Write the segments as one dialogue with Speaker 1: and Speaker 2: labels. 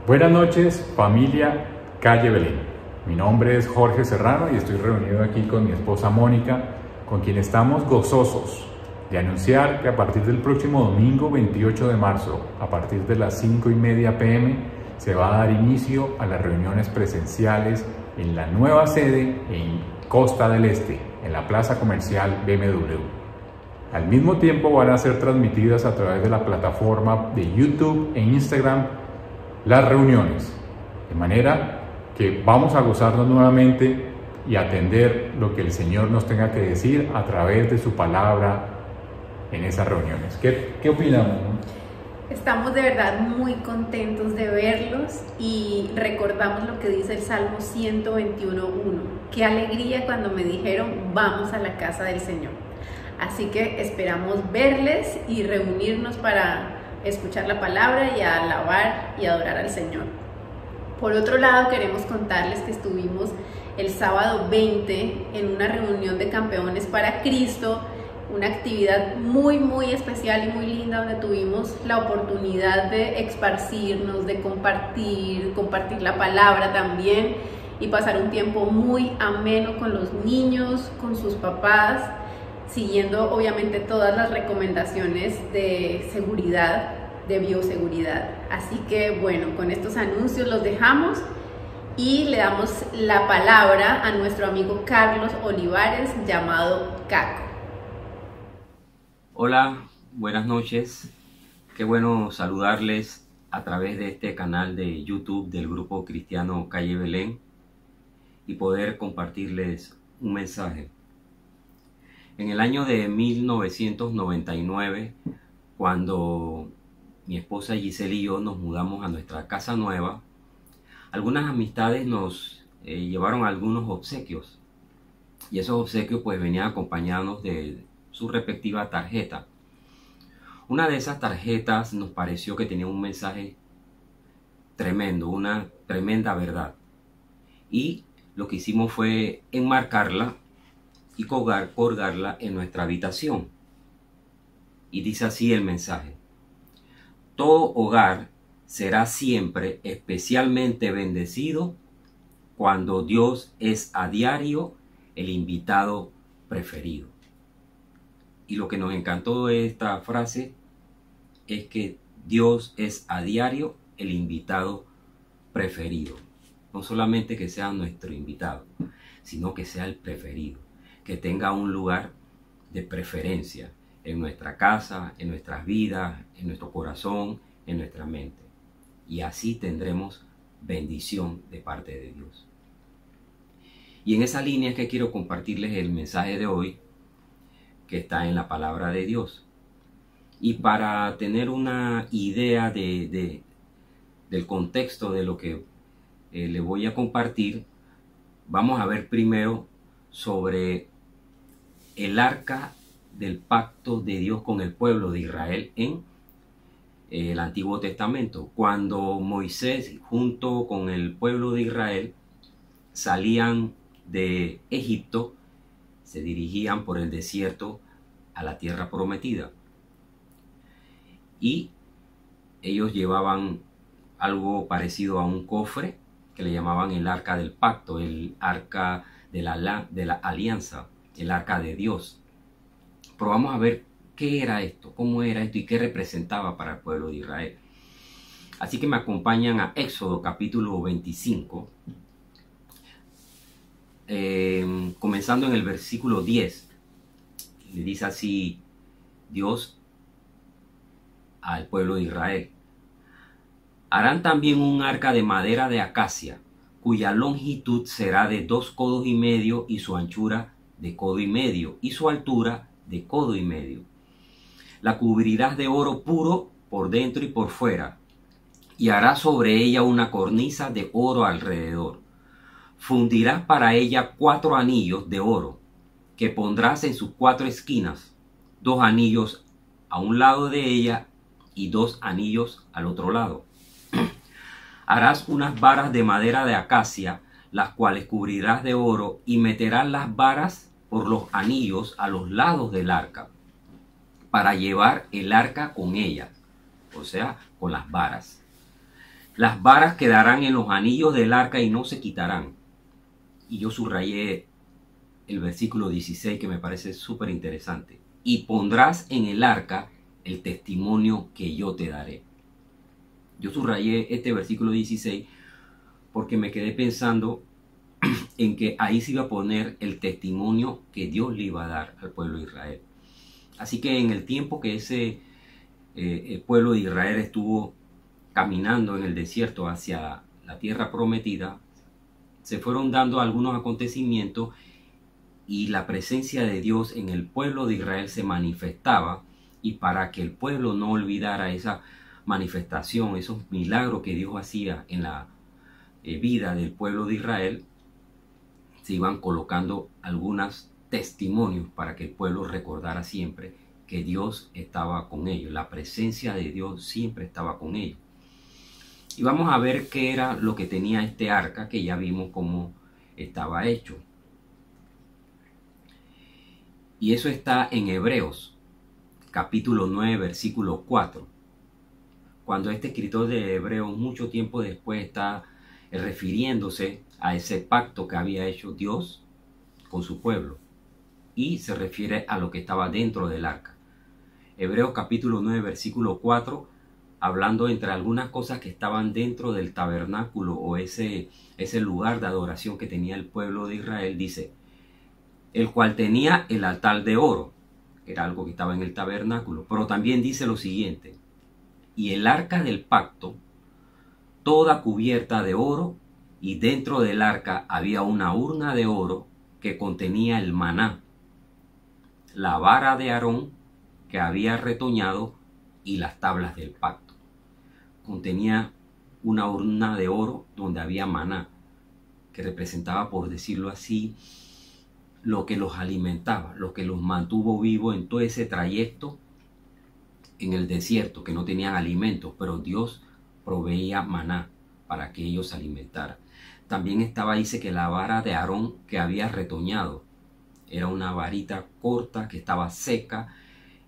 Speaker 1: Buenas noches, familia Calle Belén. Mi nombre es Jorge Serrano y estoy reunido aquí con mi esposa Mónica, con quien estamos gozosos de anunciar que a partir del próximo domingo 28 de marzo, a partir de las 5:30 p.m., se va a dar inicio a las reuniones presenciales en la nueva sede en Costa del Este, en la Plaza Comercial BMW. Al mismo tiempo van a ser transmitidas a través de la plataforma de YouTube e Instagram las reuniones, de manera que vamos a gozarnos nuevamente y atender lo que el Señor nos tenga que decir a través de su palabra en esas reuniones. ¿Qué opinamos?
Speaker 2: Estamos de verdad muy contentos de verlos y recordamos lo que dice el Salmo 121:1. Qué alegría cuando me dijeron vamos a la casa del Señor. Así que esperamos verles y reunirnos para escuchar la palabra y alabar y adorar al Señor. Por otro lado, queremos contarles que estuvimos el sábado 20 en una reunión de campeones para Cristo, una actividad muy especial y muy linda donde tuvimos la oportunidad de esparcirnos, de compartir la palabra también y pasar un tiempo muy ameno con los niños, con sus papás, siguiendo obviamente todas las recomendaciones de seguridad, de bioseguridad. Así que bueno, con estos anuncios los dejamos y le damos la palabra a nuestro amigo Carlos Olivares, llamado Caco.
Speaker 3: Hola, buenas noches. Qué bueno saludarles a través de este canal de YouTube del Grupo Cristiano Calle Belén y poder compartirles un mensaje. En el año de 1999, cuando mi esposa Giselle y yo nos mudamos a nuestra casa nueva, algunas amistades nos llevaron algunos obsequios. Y esos obsequios pues venían acompañados de su respectiva tarjeta. Una de esas tarjetas nos pareció que tenía un mensaje tremendo, una tremenda verdad. Y lo que hicimos fue enmarcarla y colgarla en nuestra habitación. Y dice así el mensaje: todo hogar será siempre especialmente bendecido cuando Dios es a diario el invitado preferido. Y lo que nos encantó de esta frase es que Dios es a diario el invitado preferido. No solamente que sea nuestro invitado, sino que sea el preferido, que tenga un lugar de preferencia en nuestra casa, en nuestras vidas, en nuestro corazón, en nuestra mente. Y así tendremos bendición de parte de Dios. Y en esa línea es que quiero compartirles el mensaje de hoy, que está en la palabra de Dios. Y para tener una idea del contexto de lo que le voy a compartir, vamos a ver primero sobre el arca del pacto de Dios con el pueblo de Israel en el Antiguo Testamento. Cuando Moisés junto con el pueblo de Israel salían de Egipto, se dirigían por el desierto a la tierra prometida. Y ellos llevaban algo parecido a un cofre que le llamaban el arca del pacto, el arca de la alianza, el arca de Dios. Pero vamos a ver qué era esto, cómo era esto y qué representaba para el pueblo de Israel. Así que me acompañan a Éxodo capítulo 25, comenzando en el versículo 10. Le dice así Dios al pueblo de Israel: harán también un arca de madera de acacia, cuya longitud será de 2 codos y medio, y su anchura de codo y medio, y su altura de codo y medio. La cubrirás de oro puro por dentro y por fuera, y harás sobre ella una cornisa de oro alrededor. Fundirás para ella 4 anillos de oro, que pondrás en sus 4 esquinas, 2 anillos a un lado de ella y 2 anillos al otro lado. Harás unas varas de madera de acacia, las cuales cubrirás de oro, y meterás las varas por los anillos a los lados del arca, para llevar el arca con ellas, o sea, con las varas. Las varas quedarán en los anillos del arca y no se quitarán. Y yo subrayé el versículo 16, que me parece súper interesante. Y pondrás en el arca el testimonio que yo te daré. Yo subrayé este versículo 16 porque me quedé pensando en que ahí se iba a poner el testimonio que Dios le iba a dar al pueblo de Israel. Así que en el tiempo que el pueblo de Israel estuvo caminando en el desierto hacia la tierra prometida, se fueron dando algunos acontecimientos y la presencia de Dios en el pueblo de Israel se manifestaba, y para que el pueblo no olvidara esa manifestación, esos milagros que Dios hacía en la vida del pueblo de Israel, se iban colocando algunos testimonios para que el pueblo recordara siempre que Dios estaba con ellos, la presencia de Dios siempre estaba con ellos. Y vamos a ver qué era lo que tenía este arca, que ya vimos cómo estaba hecho. Y eso está en Hebreos, capítulo 9, versículo 4. Cuando este escritor de Hebreos, mucho tiempo después, está refiriéndose a ese pacto que había hecho Dios con su pueblo. Y se refiere a lo que estaba dentro del arca. Hebreos capítulo 9, versículo 4, hablando entre algunas cosas que estaban dentro del tabernáculo, o ese lugar de adoración que tenía el pueblo de Israel, dice: el cual tenía el altar de oro, que era algo que estaba en el tabernáculo. Pero también dice lo siguiente: y el arca del pacto, toda cubierta de oro, y dentro del arca había una urna de oro que contenía el maná, la vara de Aarón que había retoñado, y las tablas del pacto. Contenía una urna de oro donde había maná, que representaba, por decirlo así, lo que los alimentaba, lo que los mantuvo vivos en todo ese trayecto en el desierto, que no tenían alimento, pero Dios proveía maná para que ellos se alimentaran. También estaba, dice, que la vara de Aarón que había retoñado, era una varita corta que estaba seca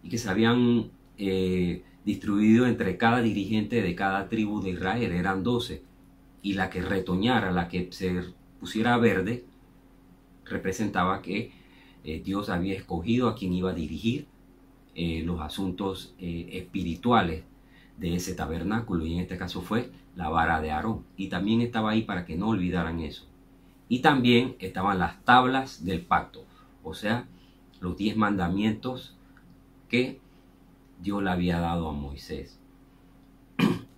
Speaker 3: y que se habían distribuido entre cada dirigente de cada tribu de Israel. Eran 12, y la que retoñara, la que se pusiera verde, representaba que Dios había escogido a quien iba a dirigir los asuntos espirituales de ese tabernáculo, y en este caso fue la vara de Aarón. Y también estaba ahí para que no olvidaran eso. Y también estaban las tablas del pacto, o sea, los 10 mandamientos que Dios le había dado a Moisés.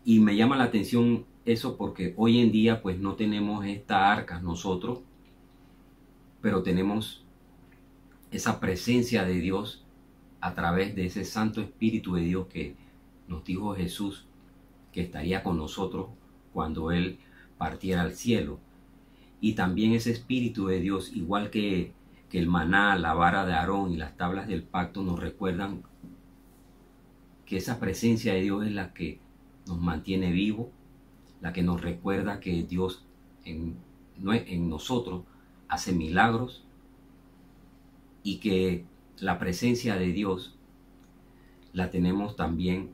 Speaker 3: Y me llama la atención eso porque hoy en día pues no tenemos esta arca nosotros, pero tenemos esa presencia de Dios a través de ese Santo Espíritu de Dios que nos dijo Jesús que estaría con nosotros cuando Él partiera al cielo. Y también ese Espíritu de Dios, igual que el maná, la vara de Aarón y las tablas del pacto, nos recuerdan que esa presencia de Dios es la que nos mantiene vivos, la que nos recuerda que Dios en nosotros hace milagros, y que la presencia de Dios la tenemos también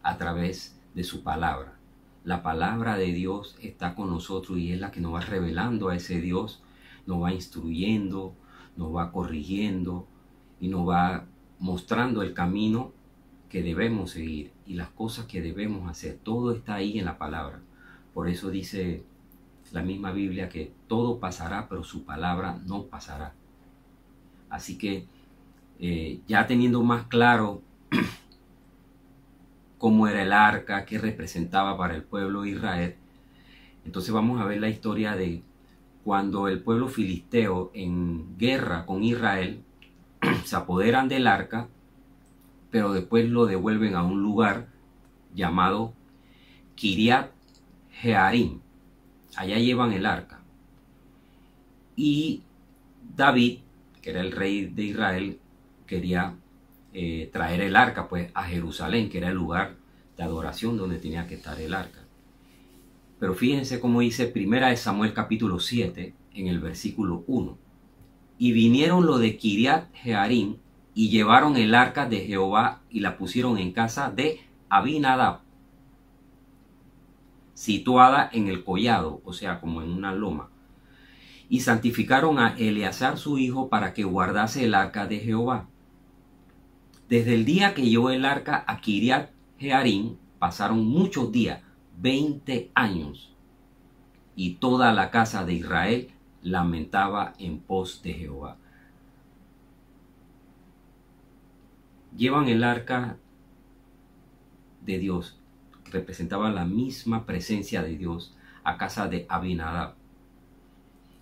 Speaker 3: a través de su palabra. La palabra de Dios está con nosotros y es la que nos va revelando a ese Dios, nos va instruyendo, nos va corrigiendo y nos va mostrando el camino que debemos seguir. y las cosas que debemos hacer. Todo está ahí en la palabra. Por eso dice la misma Biblia que todo pasará, pero su palabra no pasará. Así que ya teniendo más claro cómo era el arca, qué representaba para el pueblo de Israel, entonces vamos a ver la historia de cuando el pueblo filisteo en guerra con Israel se apoderan del arca, pero después lo devuelven a un lugar llamado Kiriat Jearim. Allá llevan el arca. Y David, que era el rey de Israel, quería traer el arca pues a Jerusalén, que era el lugar de adoración donde tenía que estar el arca. Pero fíjense cómo dice 1 Samuel capítulo 7 en el versículo 1. Y vinieron los de Kiriat Jearim y llevaron el arca de Jehová y la pusieron en casa de Abinadab, situada en el collado, o sea, como en una loma. Y santificaron a Eleazar su hijo para que guardase el arca de Jehová. Desde el día que llevó el arca a Kiriat Jearim pasaron muchos días, 20 años, y toda la casa de Israel lamentaba en pos de Jehová. Llevan el arca de Dios, que representaba la misma presencia de Dios, a casa de Abinadab.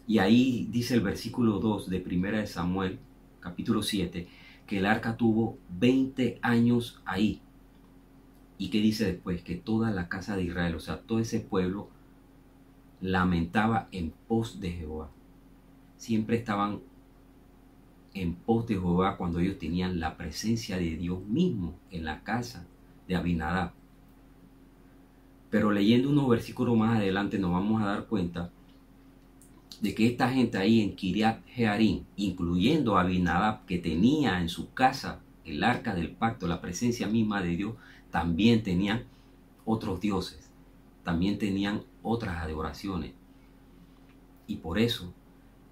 Speaker 3: Y ahí dice el versículo 2 de 1 Samuel, capítulo 7, que el arca tuvo 20 años ahí. ¿Y qué dice después? Que toda la casa de Israel, o sea, todo ese pueblo, lamentaba en pos de Jehová. Siempre estaban en pos de Jehová cuando ellos tenían la presencia de Dios mismo en la casa de Abinadab. Pero leyendo unos versículos más adelante nos vamos a dar cuenta de que esta gente ahí en Kiriat Jearim, incluyendo a Abinadab, que tenía en su casa el arca del pacto, la presencia misma de Dios, también tenían otros dioses, también tenían otras adoraciones. Y por eso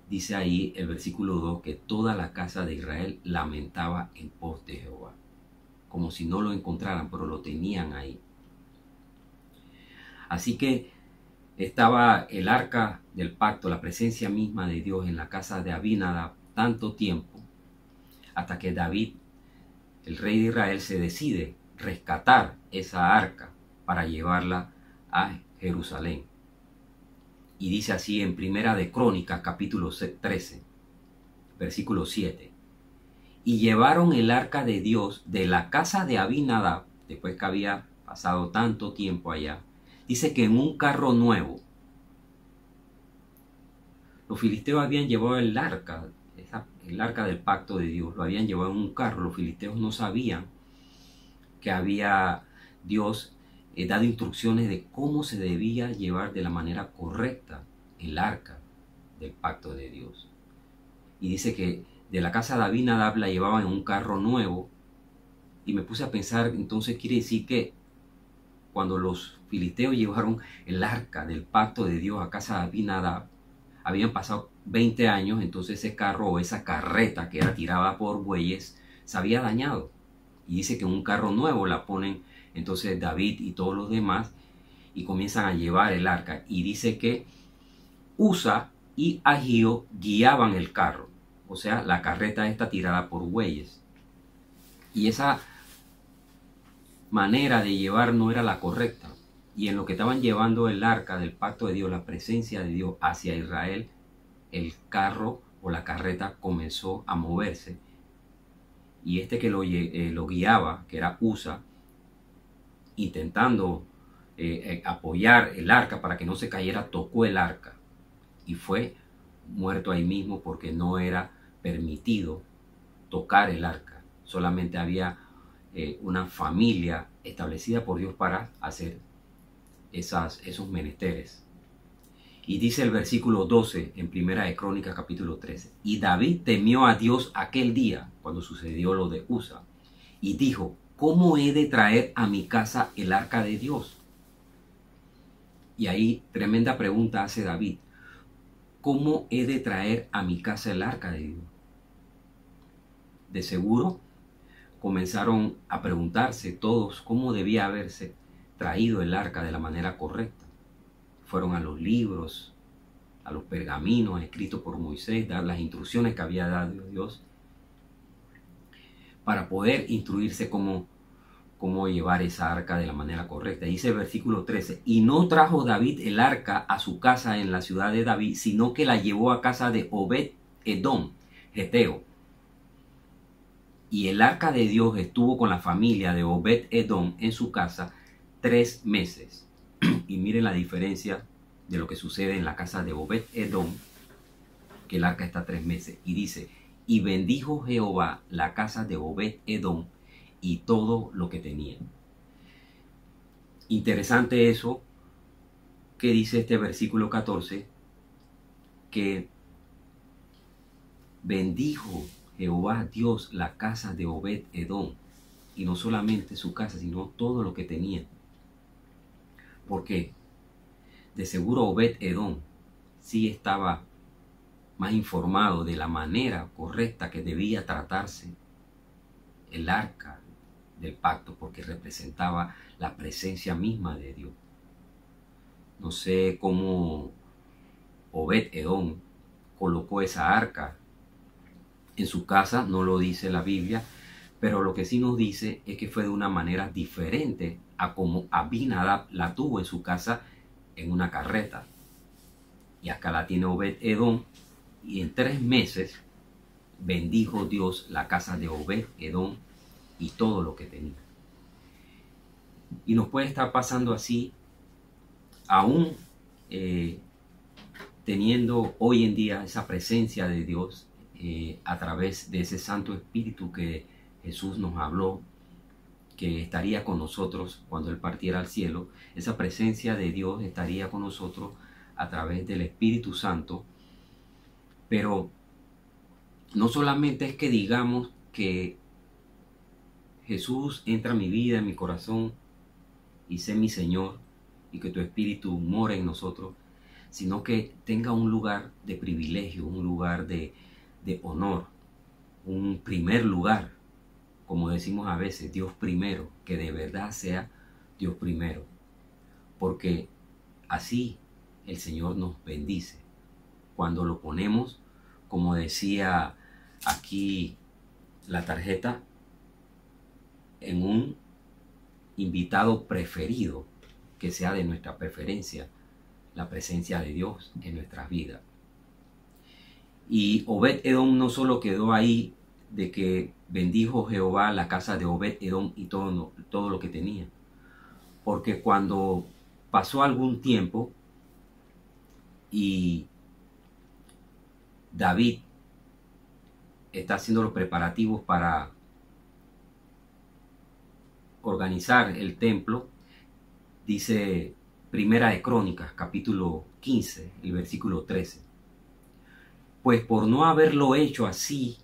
Speaker 3: dice ahí el versículo 2 que toda la casa de Israel lamentaba en pos de Jehová, como si no lo encontraran, pero lo tenían ahí. Así que estaba el arca del pacto, la presencia misma de Dios en la casa de Abinadab tanto tiempo, hasta que David, el rey de Israel, se decide rescatar esa arca para llevarla a Jerusalén. Y dice así en Primera de Crónicas, capítulo 13, versículo 7. Y llevaron el arca de Dios de la casa de Abinadab, después que había pasado tanto tiempo allá, dice que en un carro nuevo. Los filisteos habían llevado el arca del pacto de Dios, lo habían llevado en un carro. Los filisteos no sabían que había Dios dado instrucciones de cómo se debía llevar de la manera correcta el arca del pacto de Dios. Y dice que de la casa de Abinadab la llevaban en un carro nuevo. Y me puse a pensar, entonces quiere decir que cuando los filisteos llevaron el arca del pacto de Dios a casa de Abinadab, habían pasado 20 años, entonces ese carro o esa carreta que era tirada por bueyes se había dañado. Y dice que en un carro nuevo la ponen entonces David y todos los demás y comienzan a llevar el arca. Y dice que Usa y Agío guiaban el carro, o sea, la carreta está tirada por bueyes. Y esa manera de llevar no era la correcta. Y en lo que estaban llevando el arca del pacto de Dios, la presencia de Dios hacia Israel, el carro o la carreta comenzó a moverse. Y este que lo guiaba, que era Usa, intentando apoyar el arca para que no se cayera, tocó el arca y fue muerto ahí mismo porque no era permitido tocar el arca. Solamente había una familia establecida por Dios para hacer esos menesteres. Y dice el versículo 12 en Primera de Crónicas capítulo 13. Y David temió a Dios aquel día cuando sucedió lo de Usa y dijo: ¿cómo he de traer a mi casa el arca de Dios? Y ahí tremenda pregunta hace David. ¿Cómo he de traer a mi casa el arca de Dios? De seguro, comenzaron a preguntarse todos cómo debía haberse traído el arca de la manera correcta. Fueron a los libros, a los pergaminos escritos por Moisés, dar las instrucciones que había dado Dios para poder instruirse cómo llevar esa arca de la manera correcta. Dice el versículo 13, y no trajo David el arca a su casa en la ciudad de David, sino que la llevó a casa de Obed-Edom, geteo. Y el arca de Dios estuvo con la familia de Obed-Edom en su casa 3 meses. Y miren la diferencia de lo que sucede en la casa de Obed-Edom, que el arca está 3 meses. Y dice, y bendijo Jehová la casa de Obed-Edom y todo lo que tenía. Interesante eso que dice este versículo 14, que bendijo Jehová Dios la casa de Obed-Edom, y no solamente su casa, sino todo lo que tenía. Porque de seguro Obed-Edom sí estaba más informado de la manera correcta que debía tratarse el arca del pacto, porque representaba la presencia misma de Dios. No sé cómo Obed-Edom colocó esa arca en su casa, no lo dice la Biblia, pero lo que sí nos dice es que fue de una manera diferente a como Abinadab la tuvo en su casa en una carreta. Y acá la tiene Obed-Edom, y en 3 meses bendijo Dios la casa de Obed-Edom y todo lo que tenía. Y nos puede estar pasando así, aún teniendo hoy en día esa presencia de Dios a través de ese Santo Espíritu que Jesús nos habló, que estaría con nosotros cuando Él partiera al cielo. Esa presencia de Dios estaría con nosotros a través del Espíritu Santo. Pero no solamente es que digamos que Jesús entra en mi vida, en mi corazón, y sé mi Señor, y que tu Espíritu mora en nosotros, sino que tenga un lugar de privilegio, un lugar de honor, un primer lugar, como decimos a veces, Dios primero, que de verdad sea Dios primero, porque así el Señor nos bendice. Cuando lo ponemos, como decía aquí la tarjeta, en un invitado preferido, que sea de nuestra preferencia, la presencia de Dios en nuestras vidas. Y Obed-Edom no solo quedó ahí de que bendijo Jehová la casa de Obed-Edom y todo lo que tenía, porque cuando pasó algún tiempo y David está haciendo los preparativos para organizar el templo, dice Primera de Crónicas, capítulo 15, el versículo 13. Pues por no haberlo hecho así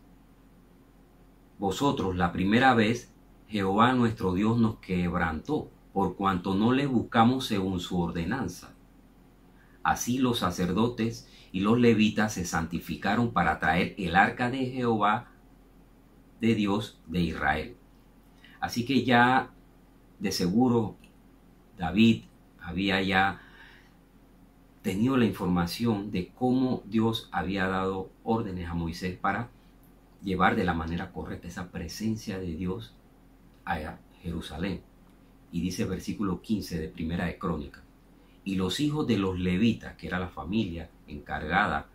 Speaker 3: vosotros la primera vez, Jehová nuestro Dios nos quebrantó, por cuanto no le buscamos según su ordenanza. Así los sacerdotes y los levitas se santificaron para traer el arca de Jehová, de Dios de Israel. Así que ya de seguro David había ya tenido la información de cómo Dios había dado órdenes a Moisés para llevar de la manera correcta esa presencia de Dios a Jerusalén. Y dice el versículo 15 de Primera de Crónicas: y los hijos de los levitas, que era la familia encargada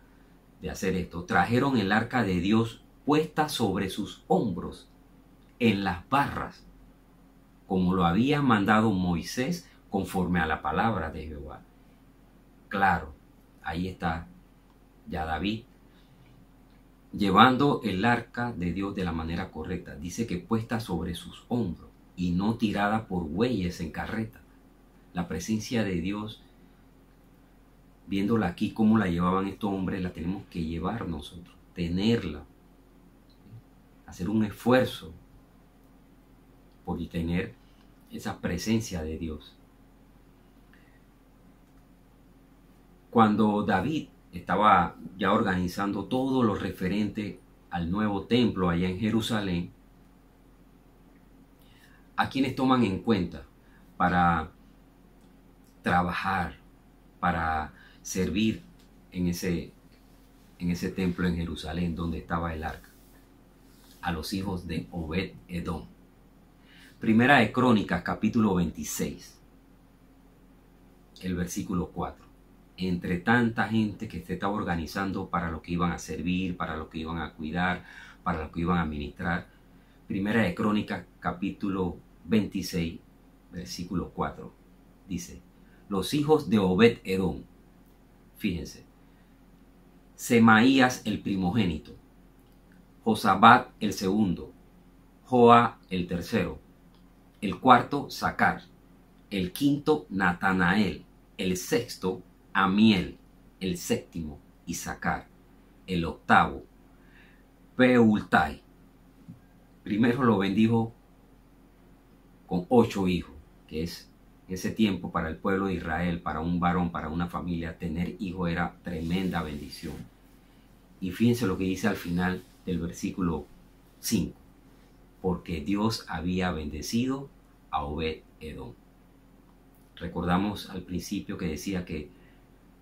Speaker 3: de hacer esto, trajeron el arca de Dios puesta sobre sus hombros en las barras, como lo había mandado Moisés conforme a la palabra de Jehová. Claro, ahí está ya David llevando el arca de Dios de la manera correcta. Dice que puesta sobre sus hombros y no tirada por bueyes en carreta. La presencia de Dios, viéndola aquí cómo la llevaban estos hombres, la tenemos que llevar nosotros, tenerla, hacer un esfuerzo por tener esa presencia de Dios. Cuando David estaba ya organizando todo lo referente al nuevo templo allá en Jerusalén, a quienes toman en cuenta para trabajar, para servir en ese templo en Jerusalén donde estaba el arca. A los hijos de Obed-Edom. Primera de Crónicas, capítulo 26, el versículo 4. Entre tanta gente que se estaba organizando para lo que iban a servir, para lo que iban a cuidar, para lo que iban a ministrar. Primera de Crónicas, capítulo 26, versículo 4. Dice, los hijos de Obed-Edom. Fíjense. Semaías el primogénito, Josabad el segundo, Joa el tercero, el cuarto Sacar, el quinto Natanael, el sexto Amiel, el séptimo Isacar, el octavo Peultai. Primero lo bendijo con 8 hijos, que es ese tiempo para el pueblo de Israel, para un varón, para una familia, tener hijos era tremenda bendición. Y fíjense lo que dice al final del versículo 5. Porque Dios había bendecido a Obed-Edom. Recordamos al principio que decía que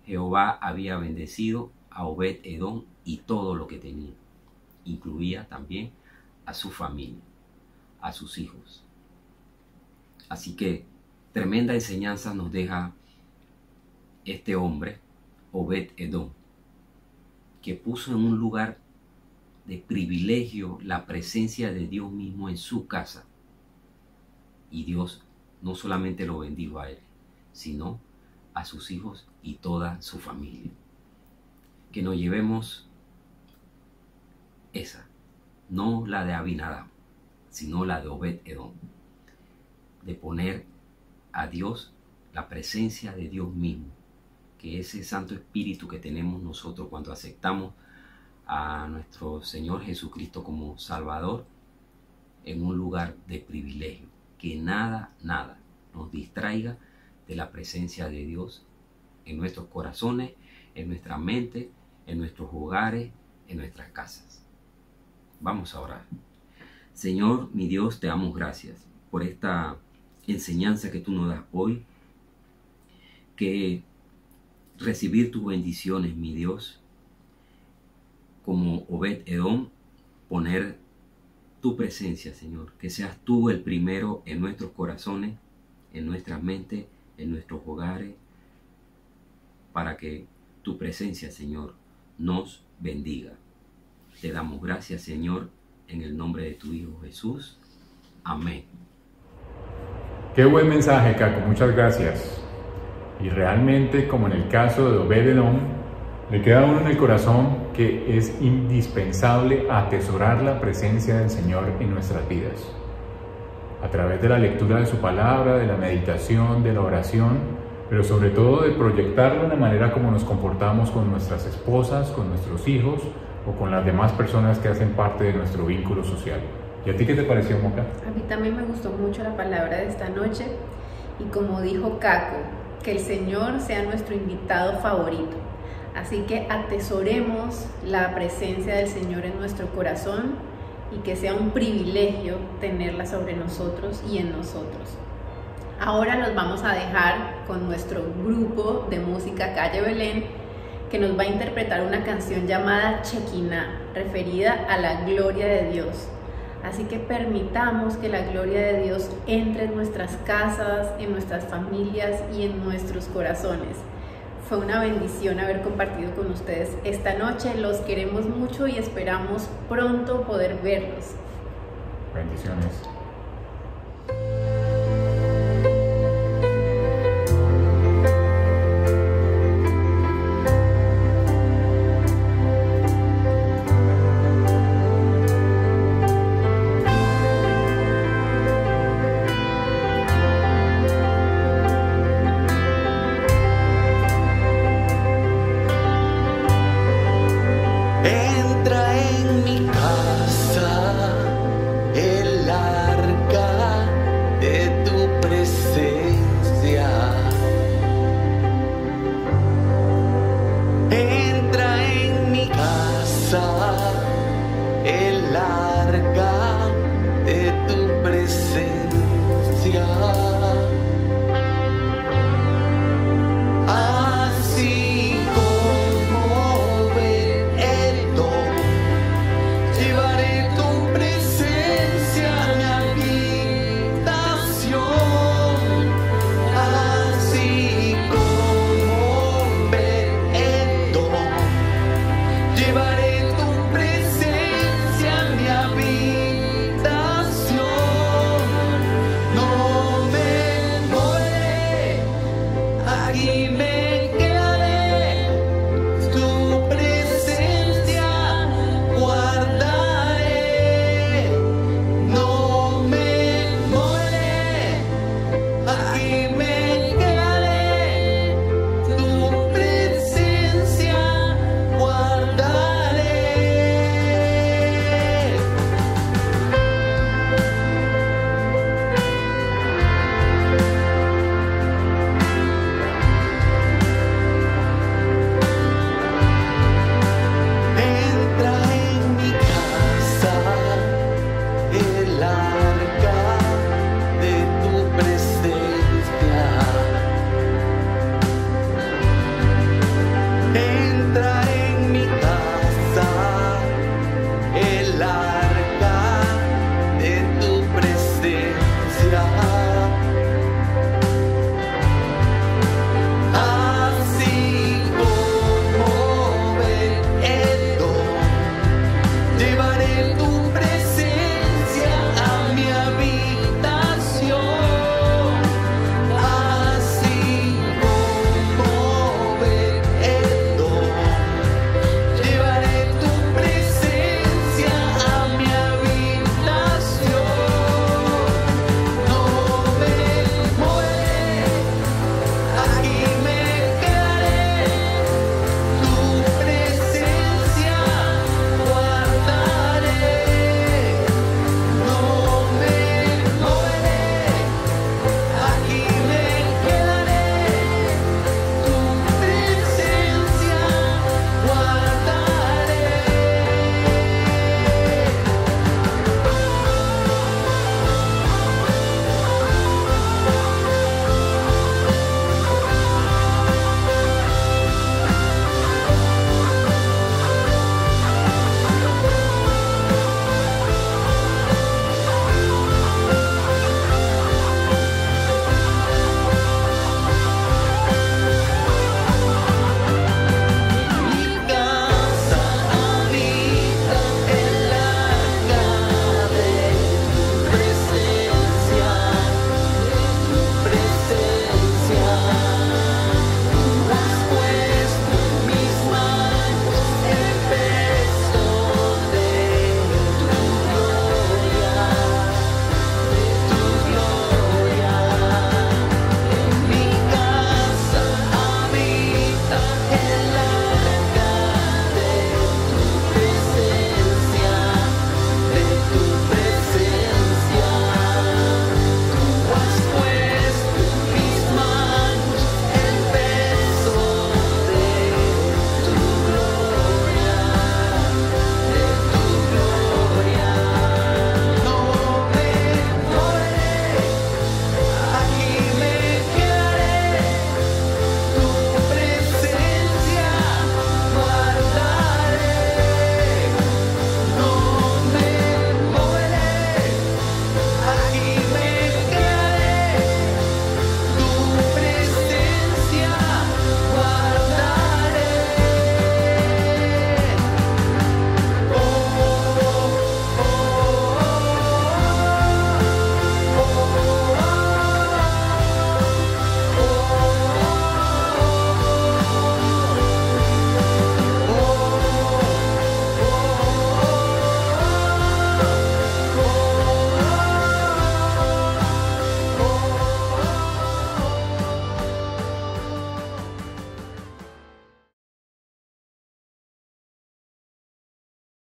Speaker 3: Jehová había bendecido a Obed-Edom y todo lo que tenía. Incluía también a su familia, a sus hijos. Así que tremenda enseñanza nos deja este hombre, Obed-Edom, que puso en un lugar de privilegio la presencia de Dios mismo en su casa. Y Dios no solamente lo bendijo a él, sino a sus hijos y toda su familia. Que nos llevemos esa, no la de Abinadab, sino la de Obed-Edom, de poner a Dios, la presencia de Dios mismo, que ese Santo Espíritu que tenemos nosotros cuando aceptamos a nuestro Señor Jesucristo como Salvador, en un lugar de privilegio, que nada nos distraiga de la presencia de Dios en nuestros corazones, en nuestra mente, en nuestros hogares, en nuestras casas. Vamos a orar. Señor, mi Dios, te damos gracias por esta enseñanza que tú nos das hoy, que recibir tus bendiciones, mi Dios, como Obed-Edom, poner tu presencia, Señor, que seas tú el primero en nuestros corazones, en nuestras mentes, en nuestros hogares, para que tu presencia, Señor, nos bendiga. Te damos gracias, Señor, en el nombre de tu Hijo Jesús. Amén.
Speaker 1: Qué buen mensaje, Caco, muchas gracias. Y realmente, como en el caso de Obed-Edom, le queda a uno en el corazón que es indispensable atesorar la presencia del Señor en nuestras vidas. A través de la lectura de su palabra, de la meditación, de la oración, pero sobre todo de proyectarlo en la manera como nos comportamos con nuestras esposas, con nuestros hijos o con las demás personas que hacen parte de nuestro vínculo social. ¿Y a ti qué te pareció, Moca?
Speaker 2: A mí también me gustó mucho la palabra de esta noche y como dijo Caco, que el Señor sea nuestro invitado favorito. Así que atesoremos la presencia del Señor en nuestro corazón y que sea un privilegio tenerla sobre nosotros y en nosotros. Ahora los vamos a dejar con nuestro grupo de música Calle Belén, que nos va a interpretar una canción llamada Chequiná, referida a la gloria de Dios. Así que permitamos que la gloria de Dios entre en nuestras casas, en nuestras familias y en nuestros corazones. Fue una bendición haber compartido con ustedes esta noche. Los queremos mucho y esperamos pronto poder verlos.
Speaker 1: Bendiciones.